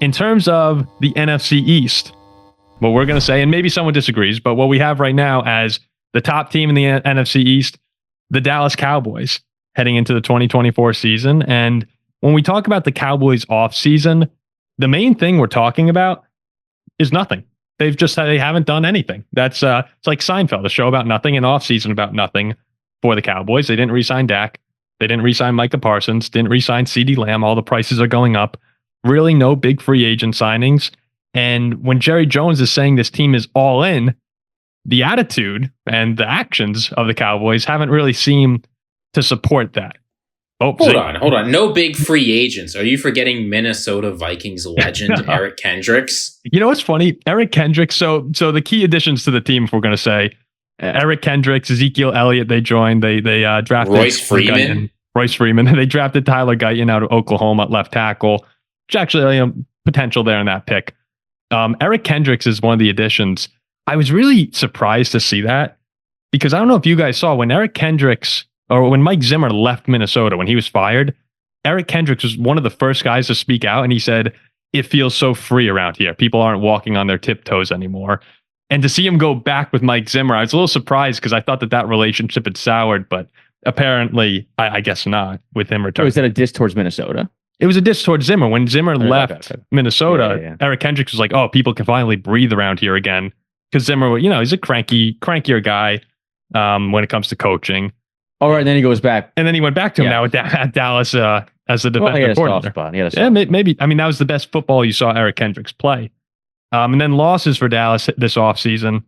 in terms of the NFC East, what we're going to say, and maybe someone disagrees, but what we have right now as the top team in the NFC East, the Dallas Cowboys, heading into the 2024 season. And when we talk about the Cowboys offseason, the main thing we're talking about is nothing. They haven't done anything. That's it's like Seinfeld, a show about nothing, an offseason about nothing for the Cowboys. They didn't re-sign Dak. They didn't re-sign Micah Parsons. Didn't re-sign CeeDee Lamb. All the prices are going up. Really no big free agent signings. And when Jerry Jones is saying this team is all in, the attitude and the actions of the Cowboys haven't really seemed to support that. Oh, hold on. No big free agents. Are you forgetting Minnesota Vikings legend Eric Kendricks? You know what's funny? Eric Kendricks. So the key additions to the team, if we're going to say, Eric Kendricks, Ezekiel Elliott, they joined. They drafted Royce Freeman. They drafted Tyler Guyton out of Oklahoma at left tackle, which actually potential there in that pick. Eric Kendricks is one of the additions. I was really surprised to see that because I don't know if you guys saw when Eric Kendricks or when Mike Zimmer left Minnesota, when he was fired, Eric Kendricks was one of the first guys to speak out. And he said, it feels so free around here. People aren't walking on their tiptoes anymore. And to see him go back with Mike Zimmer, I was a little surprised because I thought that relationship had soured, but apparently, I guess not with him returning. Was that a diss towards Minnesota? It was a diss towards Zimmer. When Zimmer left Minnesota, Eric Kendricks was like, oh, people can finally breathe around here again. Because Zimmer, he's a crankier guy when it comes to coaching. All right, and then he goes back. And then he went back to him now at Dallas as the defensive coordinator. Yeah, maybe. I mean, that was the best football you saw Eric Kendricks play. And then losses for Dallas this offseason.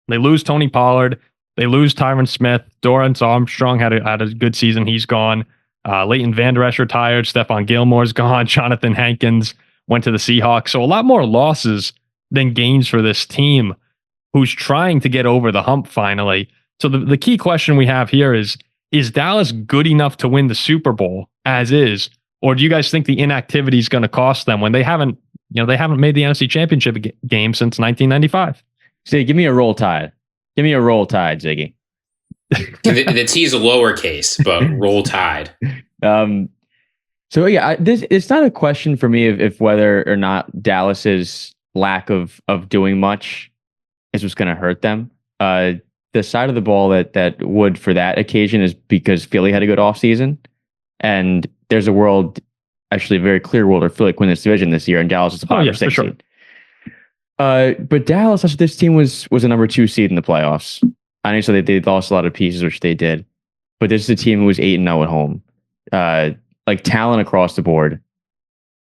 They lose Tony Pollard. They lose Tyron Smith. Dorrance Armstrong had a good season. He's gone. Leighton Vander Esch retired. Stephon Gilmore's gone. Jonathan Hankins went to the Seahawks. So a lot more losses than gains for this team who's trying to get over the hump finally. So the key question we have here is Dallas good enough to win the Super Bowl as is? Or do you guys think the inactivity is going to cost them when they haven't made the NFC Championship game since 1995? See, give me a roll tide. Give me a roll tide, Ziggy. The T is a lowercase, but roll tide. So yeah, it's not a question for me if whether or not Dallas's lack of doing much is what's going to hurt them. The side of the ball that would for that occasion is because Philly had a good offseason, and there's a world, actually a very clear world, where Philly win this division this year, and Dallas is a 5 or 6 seed. But Dallas, this team was a number 2 seed in the playoffs. I know so they lost a lot of pieces, which they did, but this is a team who was 8-0 at home. Like talent across the board.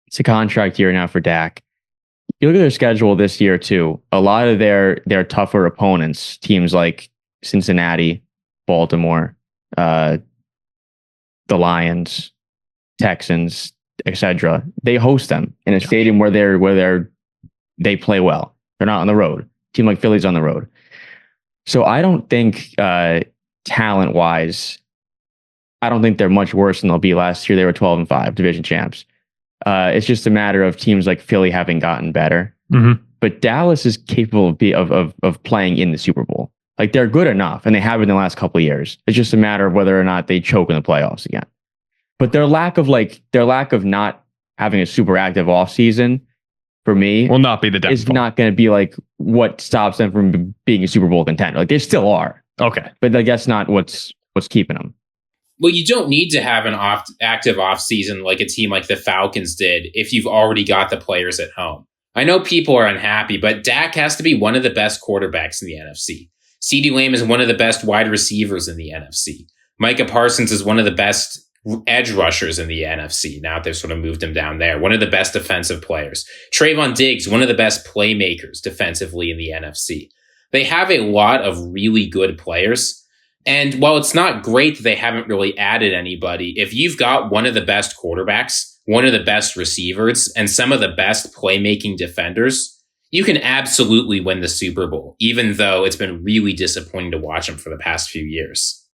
It's a contract year now for Dak. You look at their schedule this year too. A lot of their tougher opponents, teams like Cincinnati, Baltimore, the Lions, Texans, etc. They host them in a stadium where they play well. They're not on the road. A team like Philly's on the road. So I don't think talent wise, I don't think they're much worse than they'll be. Last year they were 12-5 division champs. It's just a matter of teams like Philly having gotten better. Mm-hmm. But Dallas is capable of playing in the Super Bowl. Like they're good enough, and they have in the last couple of years. It's just a matter of whether or not they choke in the playoffs again. But their lack of not having a super active offseason for me will not be the downfall. Is not going to be like what stops them from being a Super Bowl contender. Like they still are. Okay. But like that's not what's keeping them. Well, you don't need to have an active offseason like a team like the Falcons did if you've already got the players at home. I know people are unhappy, but Dak has to be one of the best quarterbacks in the NFC. CeeDee Lamb is one of the best wide receivers in the NFC. Micah Parsons is one of the best edge rushers in the NFC. Now they've sort of moved him down there. One of the best defensive players. Trayvon Diggs, one of the best playmakers defensively in the NFC. They have a lot of really good players. And while it's not great that they haven't really added anybody, if you've got one of the best quarterbacks, one of the best receivers, and some of the best playmaking defenders, you can absolutely win the Super Bowl, even though it's been really disappointing to watch them for the past few years.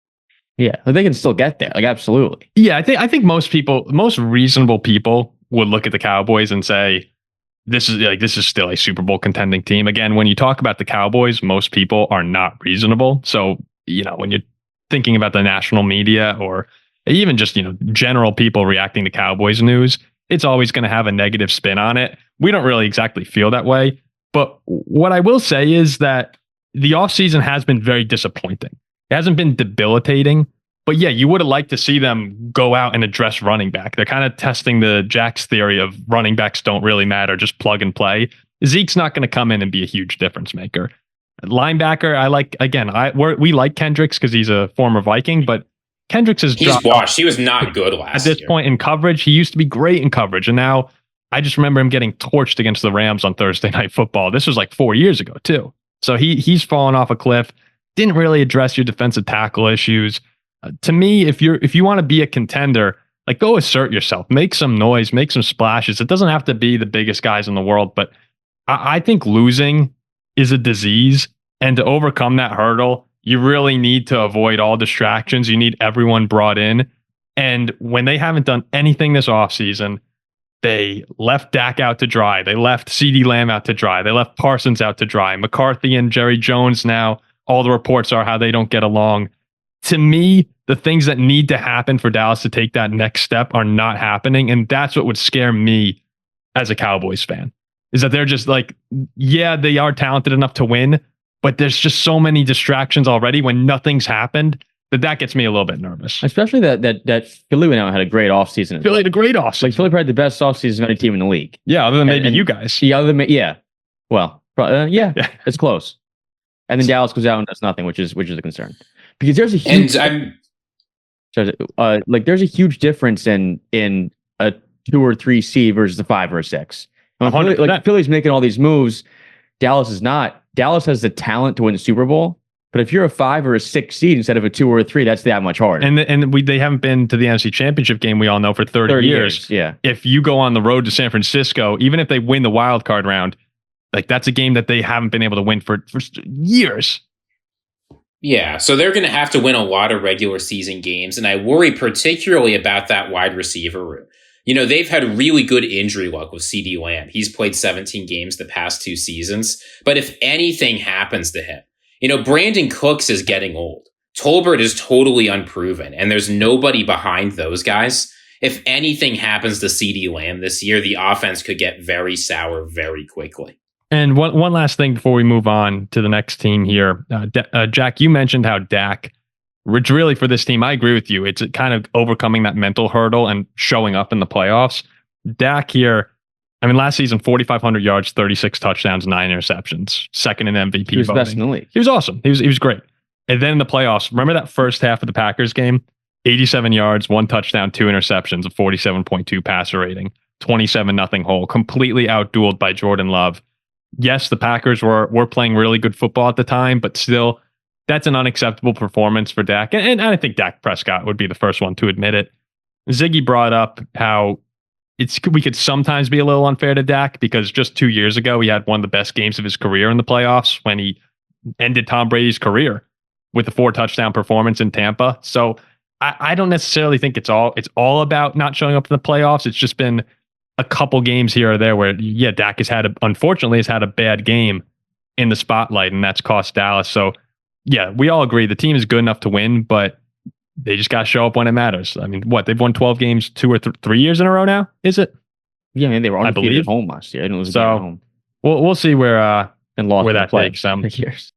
Yeah, they can still get there. Like, absolutely. Yeah, I think most reasonable people would look at the Cowboys and say, this is still a Super Bowl contending team. Again, when you talk about the Cowboys, most people are not reasonable. So, when you're thinking about the national media or even just, general people reacting to Cowboys news, it's always going to have a negative spin on it. we don't really exactly feel that way. But what I will say is that the offseason has been very disappointing. It hasn't been debilitating, but yeah, you would have liked to see them go out and address running back. They're kind of testing the Jack's theory of running backs don't really matter, just plug and play. Zeke's not going to come in and be a huge difference maker. Linebacker, I like, again, we like Kendricks because he's a former Viking, but Kendricks is he's washed. He was not good last year. At this point in coverage, he used to be great in coverage, and now I just remember him getting torched against the Rams on Thursday Night Football. This was like 4 years ago too. So he's fallen off a cliff. Didn't really address your defensive tackle issues. To me, if you want to be a contender, like go assert yourself, make some noise, make some splashes. It doesn't have to be the biggest guys in the world, but I think losing is a disease, and to overcome that hurdle, you really need to avoid all distractions. You need everyone brought in. And when they haven't done anything this offseason, they left Dak out to dry. They left CeeDee Lamb out to dry. They left Parsons out to dry. McCarthy and Jerry Jones now, all the reports are how they don't get along. To me, the things that need to happen for Dallas to take that next step are not happening. And that's what would scare me as a Cowboys fan, is that they're just like, yeah, they are talented enough to win, but there's just so many distractions already when nothing's happened that gets me a little bit nervous. Especially that Philly went out and had a great offseason. Philly had a great offseason. Like Philly probably the best offseason of any team in the league. Yeah, other than maybe you guys. Yeah, Well, yeah, it's close. And then Dallas goes out and does nothing, which is a concern. Because there's a huge there's a huge difference in a 2 or 3 seed versus a 5 or a 6. Philly's making all these moves. Dallas is not. Dallas has the talent to win the Super Bowl. But if you're a 5 or a 6 seed instead of a 2 or a 3, that's that much harder. And they haven't been to the NFC Championship game, we all know, for 30 years. Yeah. If you go on the road to San Francisco, even if they win the wild card round, like that's a game that they haven't been able to win for years. Yeah, so they're going to have to win a lot of regular season games, and I worry particularly about that wide receiver room. You know, they've had really good injury luck with CeeDee Lamb. He's played 17 games the past 2 seasons, but if anything happens to him, you know, Brandon Cooks is getting old. Tolbert is totally unproven, and there's nobody behind those guys. If anything happens to CeeDee Lamb this year, the offense could get very sour very quickly. And one last thing before we move on to the next team here. Jack, you mentioned how Dak, which really for this team, I agree with you. It's kind of overcoming that mental hurdle and showing up in the playoffs. Dak here, I mean, last season, 4,500 yards, 36 touchdowns, 9 interceptions, second in MVP He was voting. best in the league. He was awesome. He was great. And then in the playoffs, remember that first half of the Packers game? 87 yards, 1 touchdown, 2 interceptions, a 47.2 passer rating, 27-0 hole, completely outdueled by Jordan Love. Yes, the Packers were playing really good football at the time, but still, that's an unacceptable performance for Dak. And I think Dak Prescott would be the first one to admit it. Ziggy brought up how we could sometimes be a little unfair to Dak because just 2 years ago, he had one of the best games of his career in the playoffs when he ended Tom Brady's career with a 4-touchdown performance in Tampa. So I don't necessarily think it's all about not showing up in the playoffs. It's just been a couple games here or there where, yeah, Dak unfortunately has had a bad game in the spotlight, and that's cost Dallas. So, yeah, we all agree the team is good enough to win, but they just got to show up when it matters. I mean, they've won 12 games 2 or 3 years in a row now, is it? Yeah, I mean, they were undefeated at home last year. I didn't lose at home. We'll see where and lost where that takes them. Years.